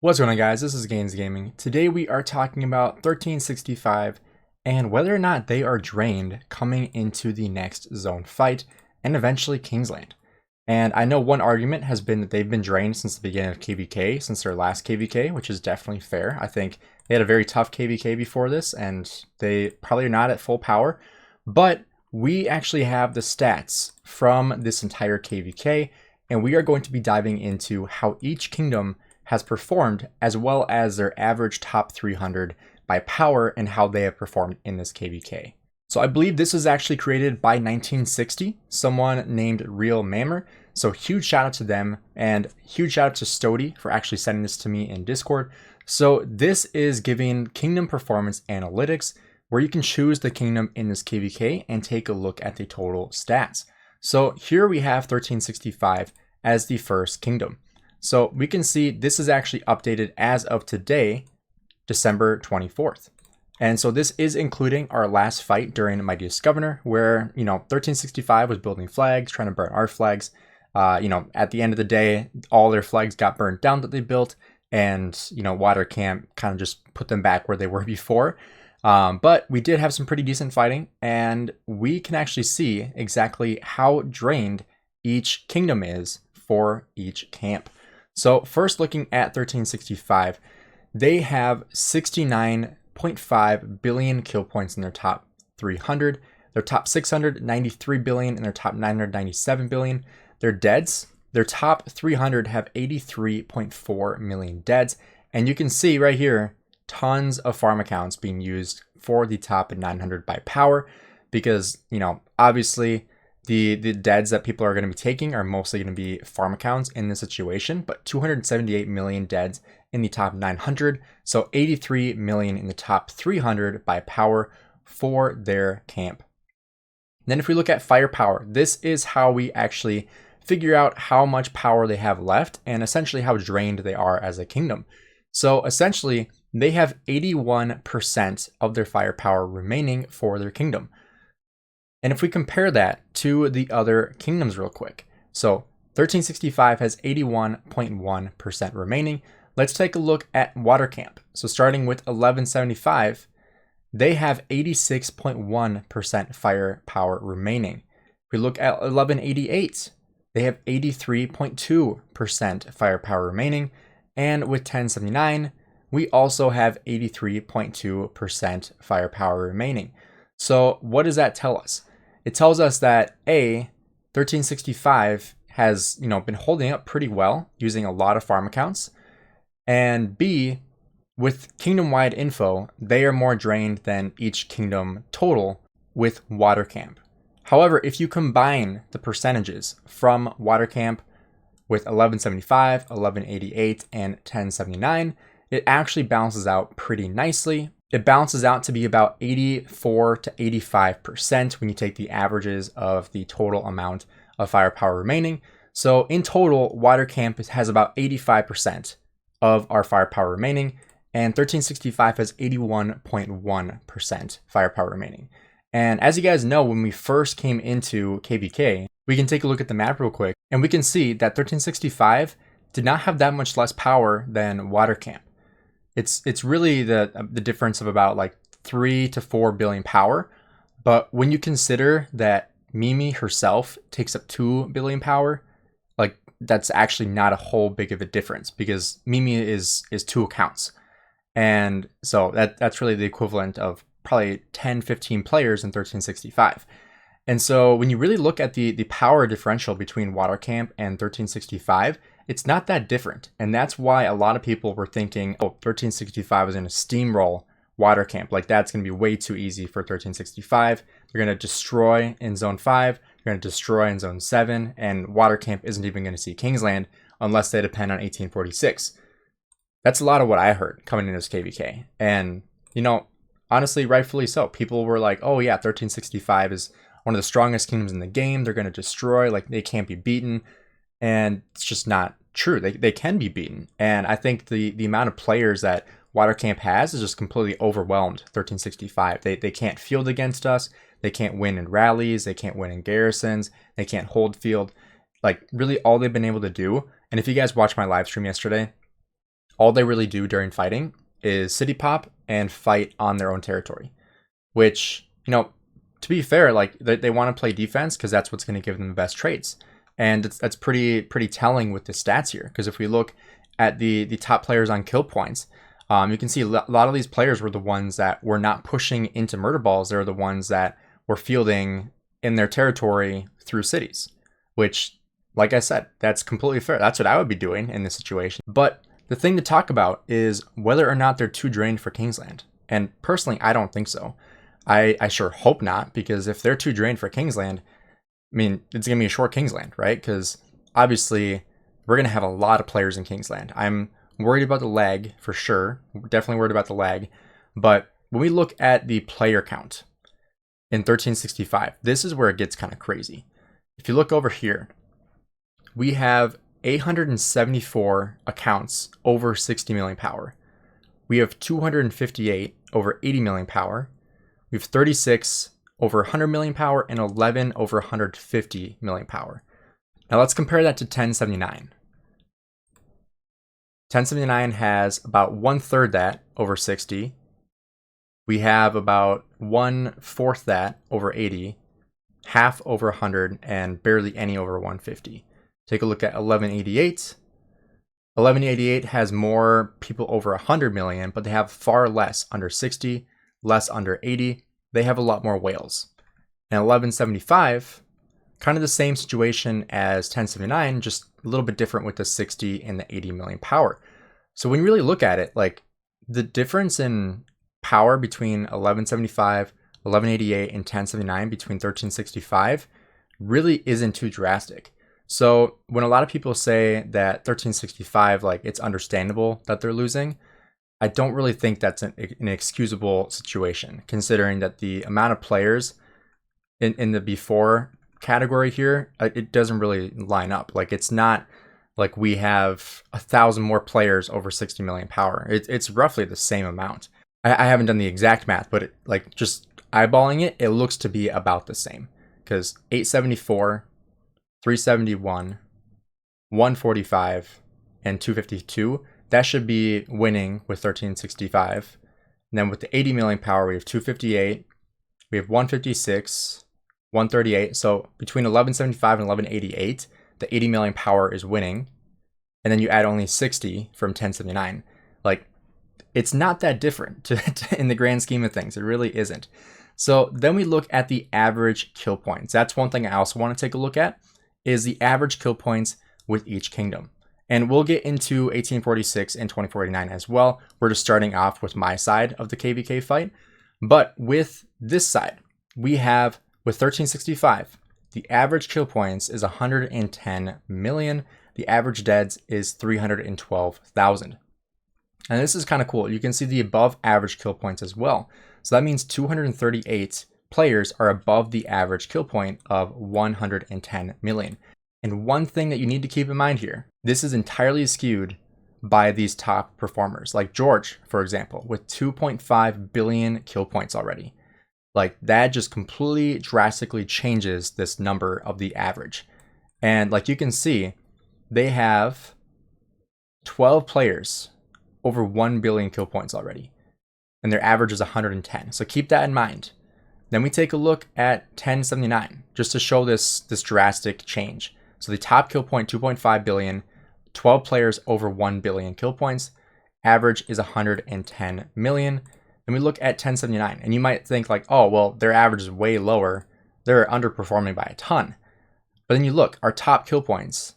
What's going on, guys? This is Gainz Gaming. Today we are talking about 1365 and whether or not they are drained coming into the next zone fight and eventually Kingsland. And I know one argument has been that they've been drained since the beginning of KVK, since their last KVK, which is definitely fair. I think they had a very tough KVK before this and they probably are not at full power, but we actually have the stats from this entire KVK and we are going to be diving into how each kingdom has performed, as well as their average top 300 by power and how they have performed in this KVK. So I believe this was actually created by 1960, someone named Real Mammer. So huge shout out to them and huge shout out to Stody for actually sending this to me in Discord. So this is giving kingdom performance analytics where you can choose the kingdom in this KVK and take a look at the total stats. So here we have 1365 as the first kingdom. So we can see this is actually updated as of today, December 24th. And so this is including our last fight during Mightiest Governor, where, 1365 was building flags, trying to burn our flags. At the end of the day, all their flags got burned down that they built, and, Water Camp kind of just put them back where they were before. But we did have some pretty decent fighting, and we can actually see exactly how drained each kingdom is for each camp. So first looking at 1365, they have 69.5 billion kill points in their top 300, their top 600, 93 billion, and their top 997 billion. Their deads, their top 300 have 83.4 million deads. And you can see right here, tons of farm accounts being used for the top 900 by power, because, obviously, the deads that people are going to be taking are mostly going to be farm accounts in this situation, but 278 million deads in the top 900, so 83 million in the top 300 by power for their camp. Then if we look at firepower, this is how we actually figure out how much power they have left and essentially how drained they are as a kingdom. So essentially, they have 81% of their firepower remaining for their kingdom. And if we compare that to the other kingdoms real quick, so 1365 has 81.1% remaining. Let's take a look at Water Camp. So starting with 1175, they have 86.1% firepower remaining. If we look at 1188, they have 83.2% firepower remaining. And with 1079, we also have 83.2% firepower remaining. So what does that tell us? It tells us that A, 1365 has, been holding up pretty well using a lot of farm accounts. And B, with kingdom-wide info, they are more drained than each kingdom total with Water Camp. However, if you combine the percentages from Water Camp with 1175, 1188, and 1079, it actually balances out pretty nicely. It balances out to be about 84 to 85% when you take the averages of the total amount of firepower remaining. So in total, Water Camp has about 85% of our firepower remaining, and 1365 has 81.1% firepower remaining. And as you guys know, when we first came into KVK, we can take a look at the map real quick, and we can see that 1365 did not have that much less power than Water Camp. It's really the difference of about like 3 to 4 billion power. But when you consider that Mimi herself takes up 2 billion power, like that's actually not a whole big of a difference because Mimi is 2 accounts. And so that's really the equivalent of probably 10, 15 players in 1365. And so when you really look at the power differential between Water Camp and 1365, it's not that different. And that's why a lot of people were thinking, 1365 is going to steamroll Water Camp. Like that's going to be way too easy for 1365. They're going to destroy in Zone 5. They're going to destroy in Zone 7. And Water Camp isn't even going to see Kingsland unless they depend on 1846. That's a lot of what I heard coming into this KVK. And, honestly, rightfully so. People were like, oh yeah, 1365 is one of the strongest kingdoms in the game. They're going to destroy, like they can't be beaten. And it's just not true. They can be beaten. And I think the amount of players that Water Camp has is just completely overwhelmed 1365. They can't field against us. They can't win in rallies. They can't win in garrisons. They can't hold field. Like really all they've been able to do. And if you guys watched my live stream yesterday, all they really do during fighting is city pop and fight on their own territory, which, to be fair, like they want to play defense because that's what's going to give them the best traits. And that's pretty telling with the stats here, because if we look at the top players on kill points, you can see a lot of these players were the ones that were not pushing into murder balls. They're the ones that were fielding in their territory through cities, which, like I said, that's completely fair. That's what I would be doing in this situation. But the thing to talk about is whether or not they're too drained for Kingsland. And personally, I don't think so. I sure hope not, because if they're too drained for Kingsland, I mean, it's going to be a short Kingsland, right? Because obviously we're going to have a lot of players in Kingsland. I'm worried about the lag for sure. Definitely worried about the lag. But when we look at the player count in 1365, this is where it gets kind of crazy. If you look over here, we have 874 accounts over 60 million power. We have 258 over 80 million power. We have 36 over 100 million power and 11 over 150 million power. Now let's compare that to 1079. 1079 has about 1/3 that over 60. We have about 1/4 that over 80, half over 100, and barely any over 150. Take a look at 1188. 1188 has more people over 100 million, but they have far less under 60, less under 80. They have a lot more whales. And 1175, kind of the same situation as 1079, just a little bit different with the 60 and the 80 million power. So when you really look at it, like the difference in power between 1175, 1188, and 1079 between 1365 really isn't too drastic. So when a lot of people say that 1365, like it's understandable that they're losing, I don't really think that's an excusable situation, considering that the amount of players in the before category here, it doesn't really line up. Like it's not like we have 1,000 more players over 60 million power. It's roughly the same amount. I haven't done the exact math, but like just eyeballing it, it looks to be about the same, because 874, 371, 145, and 252, that should be winning with 1365. And then with the 80 million power, we have 258, we have 156, 138. So between 1175 and 1188, the 80 million power is winning. And then you add only 60 from 1079. Like, it's not that different in the grand scheme of things. It really isn't. So then we look at the average kill points. That's one thing I also want to take a look at, is the average kill points with each kingdom. And we'll get into 1846 and 2489 as well. We're just starting off with my side of the KVK fight. But with this side, we have, with 1365, the average kill points is 110 million. The average deads is 312,000. And this is kind of cool. You can see the above average kill points as well. So that means 238 players are above the average kill point of 110 million. And one thing that you need to keep in mind here, this is entirely skewed by these top performers, like George, for example, with 2.5 billion kill points already. Like that just completely drastically changes this number of the average. And like you can see, they have 12 players over 1 billion kill points already, and their average is 110. So keep that in mind. Then we take a look at 1079, just to show this drastic change. So the top kill point, 2.5 billion, 12 players over 1 billion kill points, average is 110 million. And we look at 1079, and you might think like, oh, well, their average is way lower. They're underperforming by a ton. But then you look, our top kill points,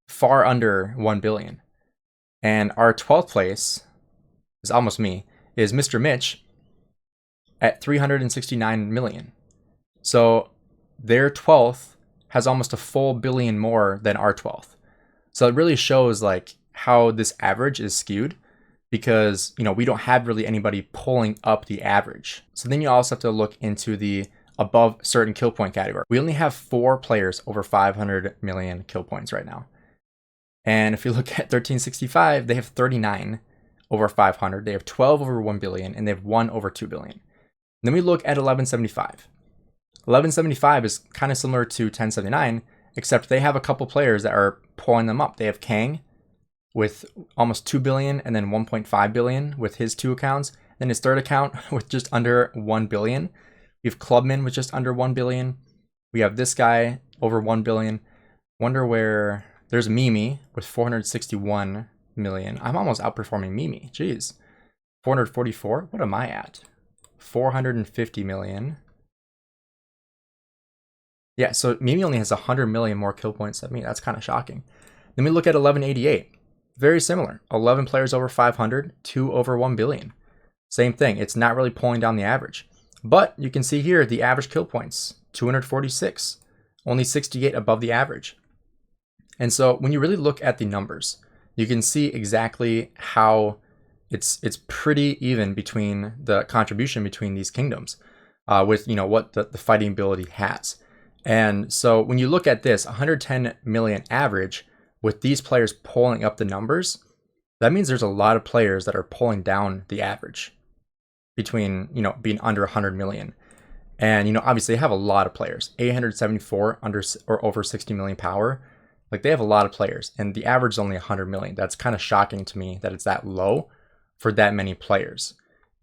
far under 1 billion. And our 12th place is almost me, is Mr. Mitch at 369 million. So their 12th has almost a full billion more than our 12th. So it really shows like how this average is skewed, because we don't have really anybody pulling up the average. So then you also have to look into the above certain kill point category. We only have 4 players over 500 million kill points right now. And if you look at 1365, they have 39 over 500. They have 12 over 1 billion, and they have 1 over 2 billion. And then we look at 1175. 1175 is kind of similar to 1079, except they have a couple players that are pulling them up. They have Kang with almost 2 billion and then 1.5 billion with his 2 accounts. Then his third account with just under 1 billion. We have Clubman with just under 1 billion. We have this guy over 1 billion. Wonder where there's Mimi with 461 million. I'm almost outperforming Mimi. Jeez. 444. What am I at? 450 million. Yeah, so Mimi only has 100 million more kill points than me. That's kind of shocking. Then we look at 1188. Very similar. 11 players over 500, 2 over 1 billion. Same thing. It's not really pulling down the average. But you can see here the average kill points, 246. Only 68 above the average. And so when you really look at the numbers, you can see exactly how it's pretty even between the contribution between these kingdoms with what the fighting ability has. And so when you look at this 110 million average with these players pulling up the numbers, that means there's a lot of players that are pulling down the average between being under 100 million. And obviously they have a lot of players, 874 under or over 60 million power. Like they have a lot of players, and the average is only 100 million. That's kind of shocking to me that it's that low for that many players.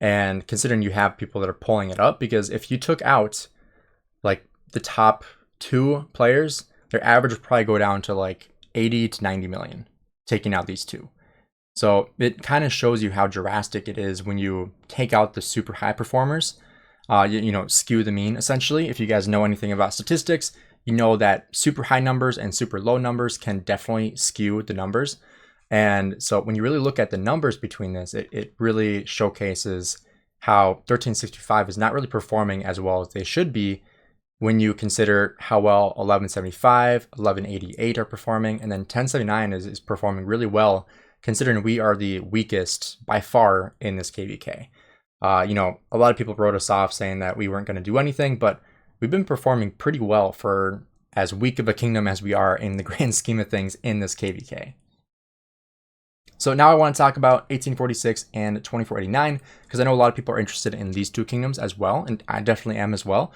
And considering you have people that are pulling it up, because if you took out like the top 2 players, their average would probably go down to like 80 to 90 million, taking out these 2. So it kind of shows you how drastic it is when you take out the super high performers, skew the mean essentially. If you guys know anything about statistics, you know that super high numbers and super low numbers can definitely skew the numbers. And so when you really look at the numbers between this, it really showcases how 1365 is not really performing as well as they should be when you consider how well 1175, 1188 are performing, and then 1079 is performing really well considering we are the weakest by far in this KVK. A lot of people wrote us off saying that we weren't going to do anything, but we've been performing pretty well for as weak of a kingdom as we are in the grand scheme of things in this KVK. So now I want to talk about 1846 and 2489, because I know a lot of people are interested in these 2 kingdoms as well, and I definitely am as well.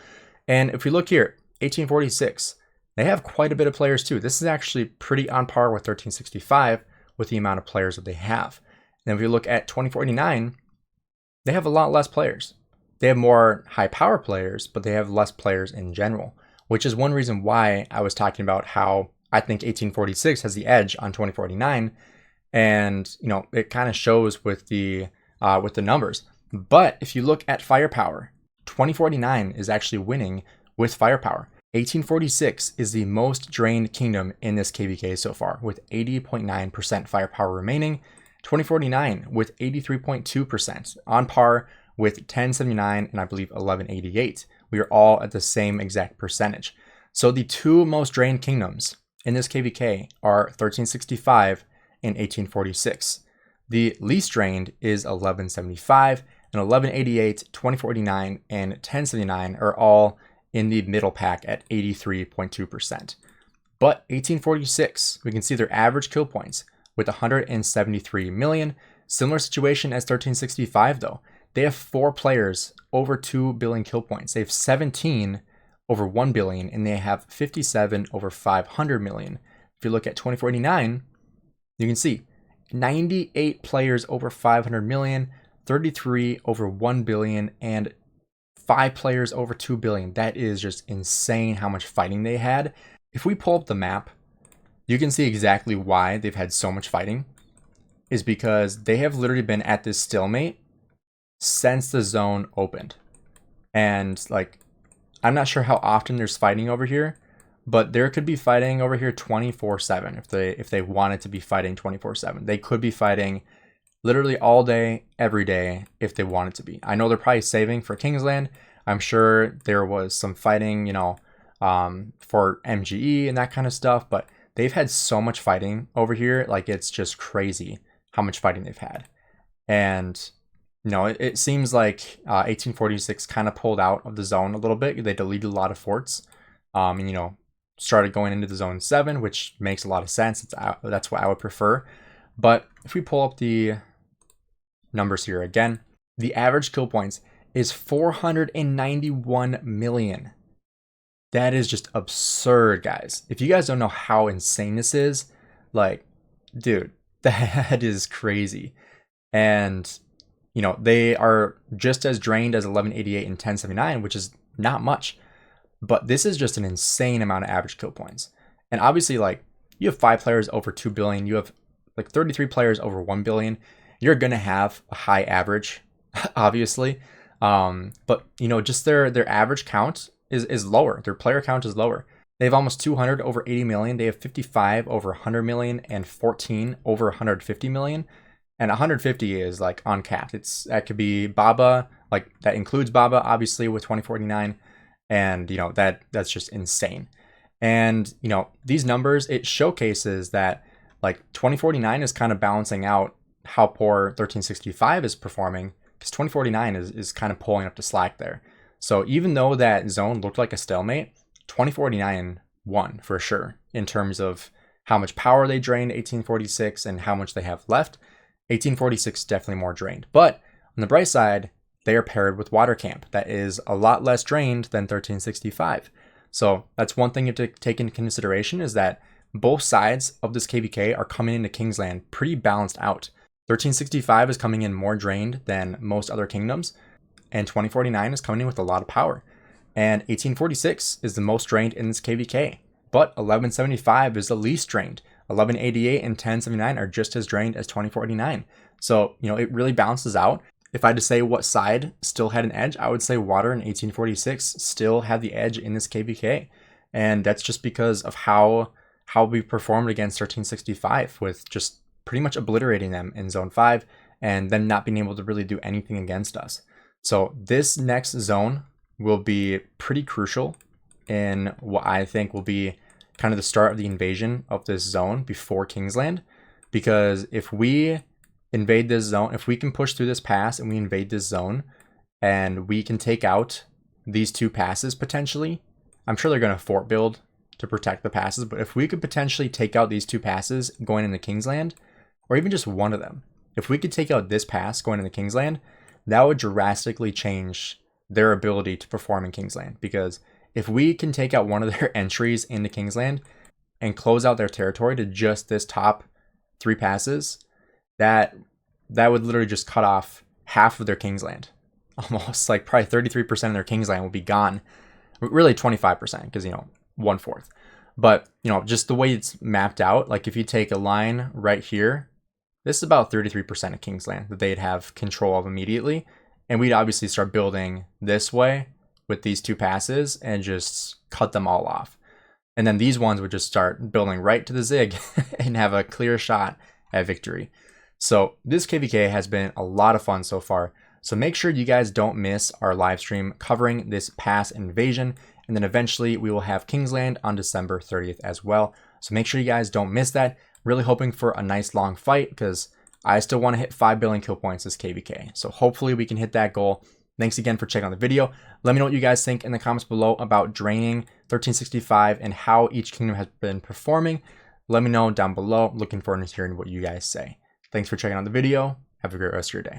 And if we look here, 1846, they have quite a bit of players too. This is actually pretty on par with 1365 with the amount of players that they have. And if we look at 2489, they have a lot less players. They have more high power players, but they have less players in general, which is one reason why I was talking about how I think 1846 has the edge on 2049. And, it kind of shows with the numbers. But if you look at firepower, 2049 is actually winning with firepower. 1846 is the most drained kingdom in this KVK so far, with 80.9% firepower remaining. 2049 with 83.2%, on par with 1079 and I believe 1188. We are all at the same exact percentage. So the 2 most drained kingdoms in this KVK are 1365 and 1846. The least drained is 1175 and 1188, 2049, and 1079 are all in the middle pack at 83.2%. But 1846, we can see their average kill points with 173 million. Similar situation as 1365 though. They have 4 players over 2 billion kill points. They have 17 over 1 billion, and they have 57 over 500 million. If you look at 2049, you can see 98 players over 500 million, 33 over 1 billion, and 5 players over 2 billion. That is just insane how much fighting they had. If we pull up the map, you can see exactly why they've had so much fighting. Is because they have literally been at this stalemate since the zone opened. And like, I'm not sure how often there's fighting over here, but there could be fighting over here 24/7 if they wanted to be fighting 24/7. They could be fighting literally all day, every day if they wanted to be. I know they're probably saving for Kingsland. I'm sure there was some fighting, for MGE and that kind of stuff, but they've had so much fighting over here. Like, it's just crazy how much fighting they've had. And it seems like 1846 kind of pulled out of the zone a little bit. They deleted a lot of forts, and started going into the zone 7, which makes a lot of sense. That's what I would prefer. But if we pull up the numbers here again, the average kill points is 491 million. That is just absurd, guys. If you guys don't know how insane this is, like, dude, That is crazy. And, you know, they are just as drained as 1188 and 1079, which is not much. But this is just an insane amount of average kill points. And obviously, like, you have 5 players over 2 billion, you have like 33 players over 1 billion. You're going to have a high average, obviously. But, you know, just their average count is lower. Their player count is lower. They have almost 200 over 80 million. They have 55 over 100 million and 14 over 150 million. And 150 is like uncapped. That could be Baba, like that includes Baba, obviously, with 2049. And, you know, that's just insane. And, you know, these numbers, it showcases that like 2049 is kind of balancing out how poor 1365 is performing, because 2049 is kind of pulling up the slack there. So even though that zone looked like a stalemate, 2049 won for sure in terms of how much power they drained 1846 and how much they have left. 1846 definitely more drained. But on the bright side, they are paired with Water Camp. That is a lot less drained than 1365. So that's one thing you have to take into consideration, is that both sides of this KVK are coming into Kingsland pretty balanced out. 1365 is coming in more drained than most other kingdoms, and 2049 is coming in with a lot of power. And 1846 is the most drained in this KVK, but 1175 is the least drained. 1188 and 1079 are just as drained as 2049. So, you know, it really balances out. If I had to say what side still had an edge, I would say Water in 1846 still had the edge in this KVK. And that's just because of how we performed against 1365, with just pretty much obliterating them in Zone 5 and then not being able to really do anything against us. So this next zone will be pretty crucial in what I think will be kind of the start of the invasion of this zone before Kingsland. Because if we invade this zone, if we can push through this pass and we invade this zone and we can take out these 2 passes potentially, I'm sure they're going to fort build to protect the passes, but if we could potentially take out these 2 passes going into Kingsland, or even just one of them, if we could take out this pass going into Kingsland, that would drastically change their ability to perform in Kingsland. Because if we can take out one of their entries into Kingsland and close out their territory to just this top 3 passes, that would literally just cut off half of their Kingsland. Almost, like probably 33% of their Kingsland will be gone. Really 25%, because, you know, 1/4. But, you know, just the way it's mapped out, like if you take a line right here, this is about 33% of Kingsland that they'd have control of immediately. And we'd obviously start building this way with these 2 passes and just cut them all off. And then these ones would just start building right to the Zig and have a clear shot at victory. So this KVK has been a lot of fun so far. So make sure you guys don't miss our live stream covering this pass invasion. And then eventually we will have Kingsland on December 30th as well. So make sure you guys don't miss that. Really hoping for a nice long fight, because I still want to hit 5 billion kill points this KVK. So hopefully we can hit that goal. Thanks again for checking out the video. Let me know what you guys think in the comments below about draining 1365 and how each kingdom has been performing. Let me know down below. Looking forward to hearing what you guys say. Thanks for checking out the video. Have a great rest of your day.